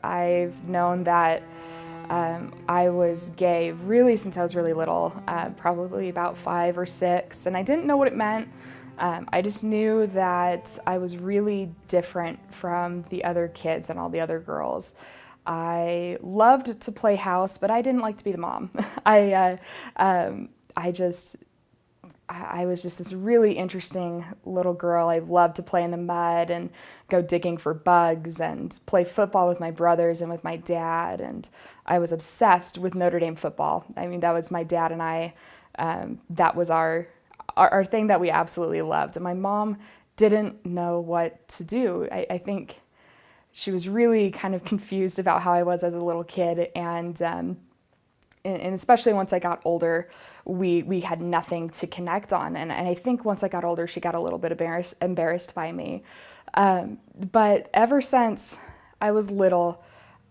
I've known that I was gay really since I was really little, probably about 5 or 6, and I didn't know what it meant. I just knew that I was really different from the other kids and all the other girls. I loved to play house, but I didn't like to be the mom. I just I was just this really interesting little girl. I loved to play in the mud and go digging for bugs and play football with my brothers and with my dad. And I was obsessed with Notre Dame football. I mean, that was my dad and I. That was our thing that we absolutely loved. And my mom didn't know what to do. I think she was really kind of confused about how I was as a little kid. And especially once I got older, we had nothing to connect on. And I think once I got older, she got a little bit embarrassed by me. But ever since I was little,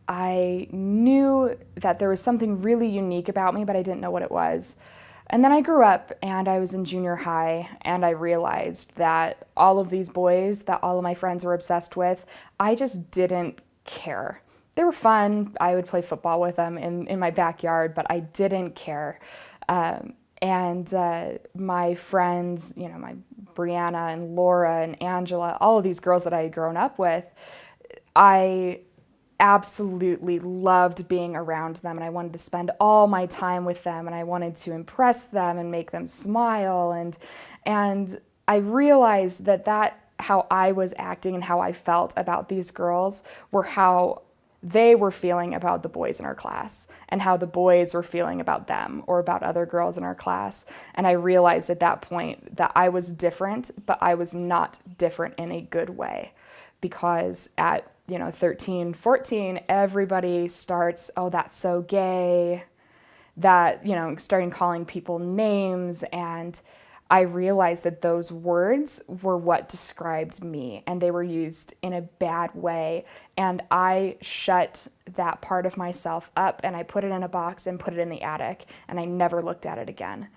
I knew that there was something really unique about me, but I didn't know what it was. And then I grew up and I was in junior high, and I realized that all of these boys that all of my friends were obsessed with, I just didn't care. They were fun. I would play football with them in my backyard, but I didn't care. And my friends, my Brianna and Laura and Angela, all of these girls that I had grown up with, I absolutely loved being around them, and I wanted to spend all my time with them, and I wanted to impress them and make them smile. And I realized that how I was acting and how I felt about these girls were how they were feeling about the boys in our class, and how the boys were feeling about them or about other girls in our class. And I realized at that point that I was different, but I was not different in a good way, because at 13, 14, everybody starts, oh, that's so gay, that, starting calling people names. And I realized that those words were what described me, and they were used in a bad way. And I shut that part of myself up, and I put it in a box and put it in the attic, and I never looked at it again.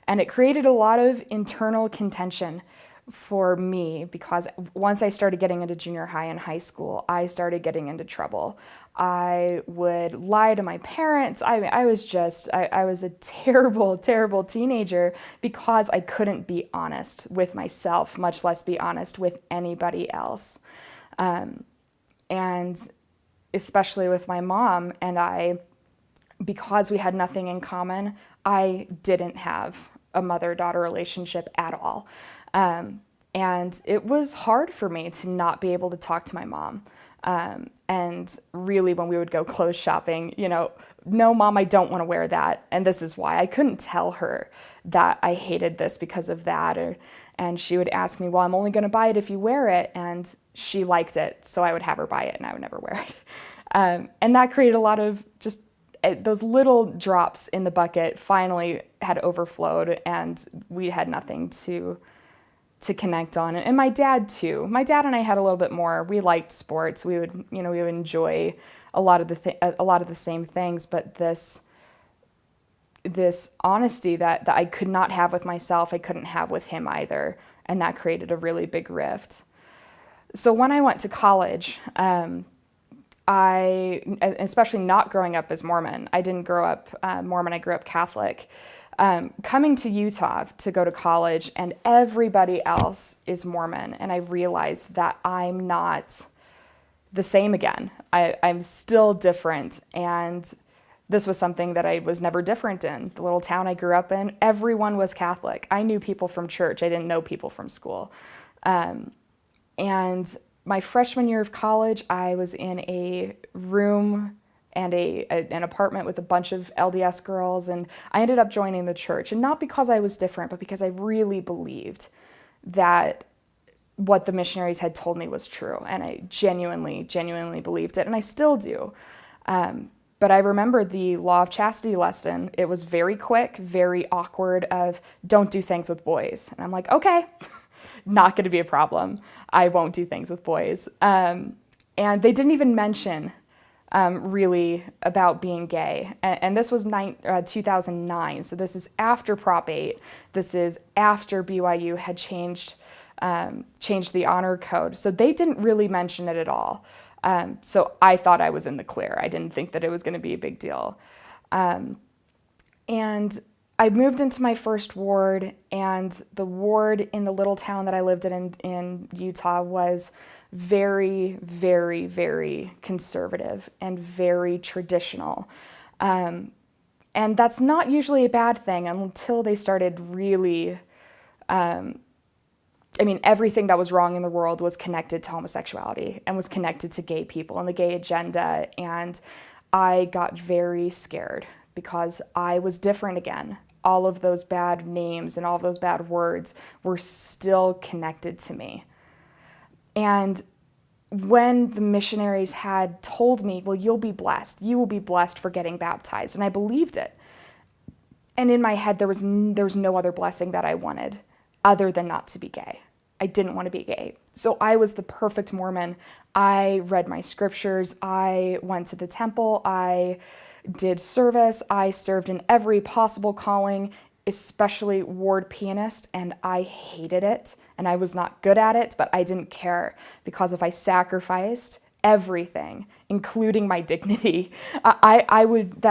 And it created a lot of internal contention for me, because once I started getting into junior high and high school, I started getting into trouble. I would lie to my parents. I was a terrible, terrible teenager, because I couldn't be honest with myself, much less be honest with anybody else. And especially with my mom and I, because we had nothing in common, I didn't have a mother-daughter relationship at all. And it was hard for me to not be able to talk to my mom. And really, when we would go clothes shopping, no, Mom, I don't want to wear that, and this is why. I couldn't tell her that I hated this because of that. And she would ask me, well, I'm only going to buy it if you wear it. And she liked it, so I would have her buy it, and I would never wear it. And that created a lot of just those little drops in the bucket finally had overflowed, and we had nothing to connect on. And my dad too. My dad and I had a little bit more. We liked sports. We would enjoy a lot of the same things, but this honesty that I could not have with myself, I couldn't have with him either, and that created a really big rift. So when I went to college, especially not growing up as Mormon, I didn't grow up Mormon, I grew up Catholic. Coming to Utah to go to college, and everybody else is Mormon, and I realized that I'm not the same again. I'm still different, and this was something that I was never different in. The little town I grew up in, everyone was Catholic. I knew people from church. I didn't know people from school. And my freshman year of college, I was in a room and an apartment with a bunch of LDS girls, and I ended up joining the church. And not because I was different, but because I really believed that what the missionaries had told me was true, and I genuinely believed it, and I still do. But I remember the Law of Chastity lesson. It was very quick, very awkward, of don't do things with boys. And I'm like, okay, not going to be a problem. I won't do things with boys. And they didn't even mention really about being gay. And this was 2009, so this is after Prop 8. This is after BYU had changed the honor code. So they didn't really mention it at all. So I thought I was in the clear. I didn't think that it was going to be a big deal. And I moved into my first ward, and the ward in the little town that I lived in Utah was very, very, very conservative and very traditional. And that's not usually a bad thing until they started really, everything that was wrong in the world was connected to homosexuality and was connected to gay people and the gay agenda. And I got very scared because I was different again. All of those bad names and all of those bad words were still connected to me. And when the missionaries had told me, well, you'll be blessed. You will be blessed for getting baptized. And I believed it. And in my head, there was no other blessing that I wanted other than not to be gay. I didn't want to be gay. So I was the perfect Mormon. I read my scriptures. I went to the temple. I did service. I served in every possible calling, especially ward pianist, and I hated it. And I was not good at it, but I didn't care, because if I sacrificed everything, including my dignity, I would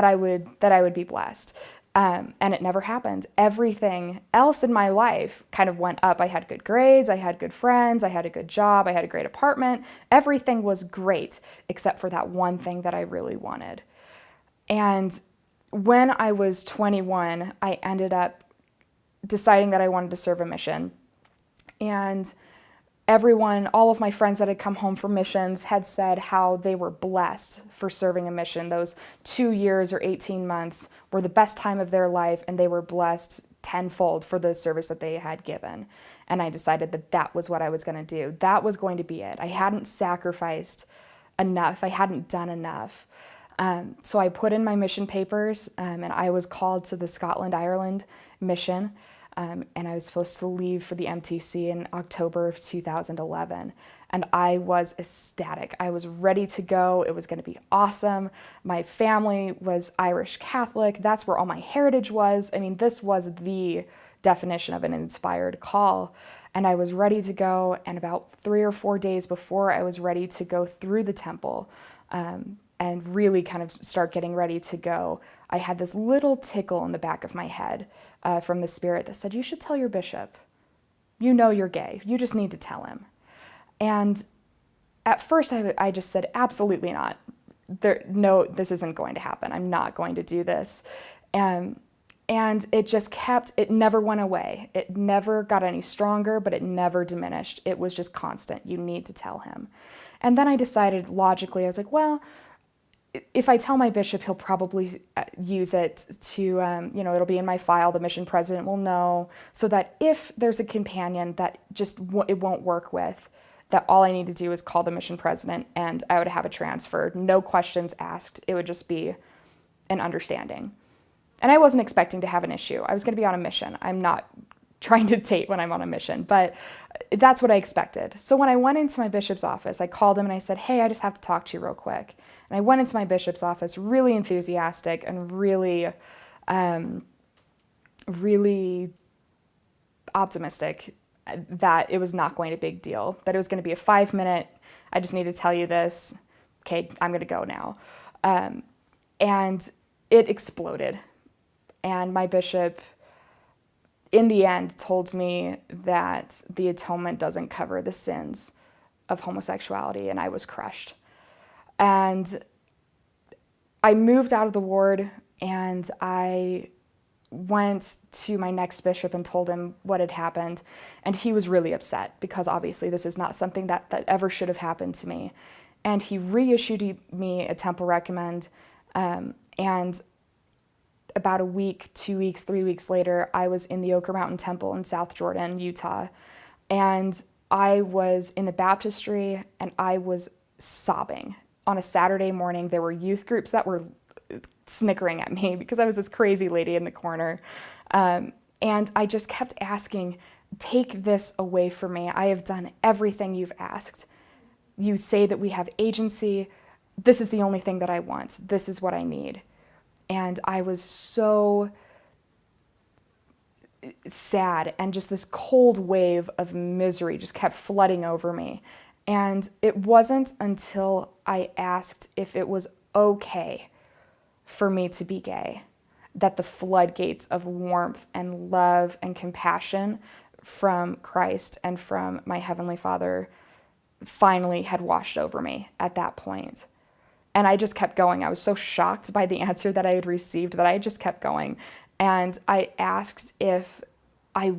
be blessed. And it never happened. Everything else in my life kind of went up. I had good grades, I had good friends, I had a good job, I had a great apartment. Everything was great except for that one thing that I really wanted. And when I was 21, I ended up deciding that I wanted to serve a mission. And everyone, all of my friends that had come home from missions had said how they were blessed for serving a mission. Those 2 years or 18 months were the best time of their life, and they were blessed tenfold for the service that they had given. And I decided that that was what I was going to do. That was going to be it. I hadn't sacrificed enough. I hadn't done enough. So I put in my mission papers, and I was called to the Scotland, Ireland mission. And I was supposed to leave for the MTC in October of 2011. And I was ecstatic. I was ready to go. It was going to be awesome. My family was Irish Catholic. That's where all my heritage was. I mean, this was the definition of an inspired call. And I was ready to go. And about 3 or 4 days before I was ready to go through the temple, and really kind of start getting ready to go, I had this little tickle in the back of my head from the Spirit that said, you should tell your bishop. You know you're gay. You just need to tell him. And at first I just said, absolutely not. No, this isn't going to happen. I'm not going to do this. And it never went away. It never got any stronger, but it never diminished. It was just constant. You need to tell him. And then I decided logically, I was like, well, if I tell my bishop, he'll probably use it to, it'll be in my file. The mission president will know, so that if there's a companion that it won't work with, that all I need to do is call the mission president and I would have it transferred. No questions asked. It would just be an understanding. And I wasn't expecting to have an issue. I was going to be on a mission. I'm not trying to date when I'm on a mission, but that's what I expected. So when I went into my bishop's office, I called him and I said, hey, I just have to talk to you real quick. And I went into my bishop's office really enthusiastic and really, really optimistic that it was not going to be a big deal, that it was going to be a 5-minute, I just need to tell you this, okay, I'm going to go now. And it exploded. And my bishop, in the end, told me that the atonement doesn't cover the sins of homosexuality, and I was crushed. And I moved out of the ward, and I went to my next bishop and told him what had happened, and he was really upset because obviously this is not something that ever should have happened to me. And he reissued me a temple recommend, and about a week, 2 weeks, 3 weeks later, I was in the Oquirrh Mountain Temple in South Jordan, Utah, and I was in the baptistry, and I was sobbing. On a Saturday morning, there were youth groups that were snickering at me because I was this crazy lady in the corner. And I just kept asking, take this away from me. I have done everything you've asked. You say that we have agency. This is the only thing that I want. This is what I need. And I was so sad, and just this cold wave of misery just kept flooding over me. And it wasn't until I asked if it was okay for me to be gay that the floodgates of warmth and love and compassion from Christ and from my Heavenly Father finally had washed over me at that point. And I just kept going. I was so shocked by the answer that I had received that I just kept going. And I asked if I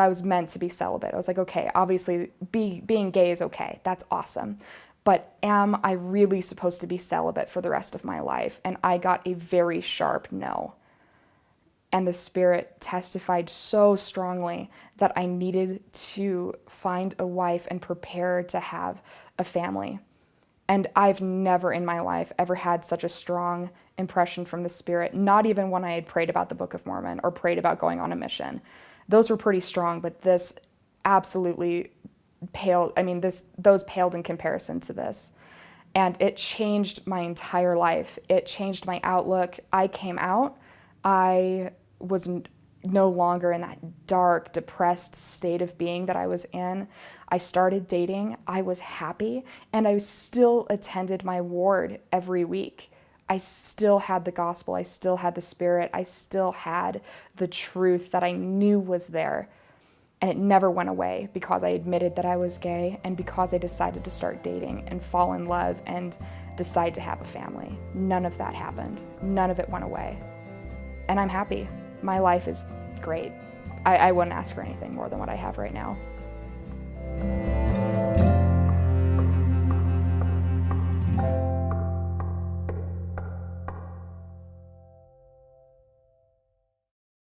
was meant to be celibate. I was like, okay, obviously being gay is okay. That's awesome. But am I really supposed to be celibate for the rest of my life? And I got a very sharp no. And the Spirit testified so strongly that I needed to find a wife and prepare to have a family. And I've never in my life ever had such a strong impression from the Spirit, not even when I had prayed about the Book of Mormon or prayed about going on a mission. Those were pretty strong, but this absolutely paled. I mean, those paled in comparison to this. And it changed my entire life. It changed my outlook. I came out. I was no longer in that dark, depressed state of being that I was in. I started dating. I was happy, and I still attended my ward every week. I still had the gospel. I still had the Spirit. I still had the truth that I knew was there. And it never went away because I admitted that I was gay and because I decided to start dating and fall in love and decide to have a family. None of that happened. None of it went away. And I'm happy. My life is great. I wouldn't ask for anything more than what I have right now.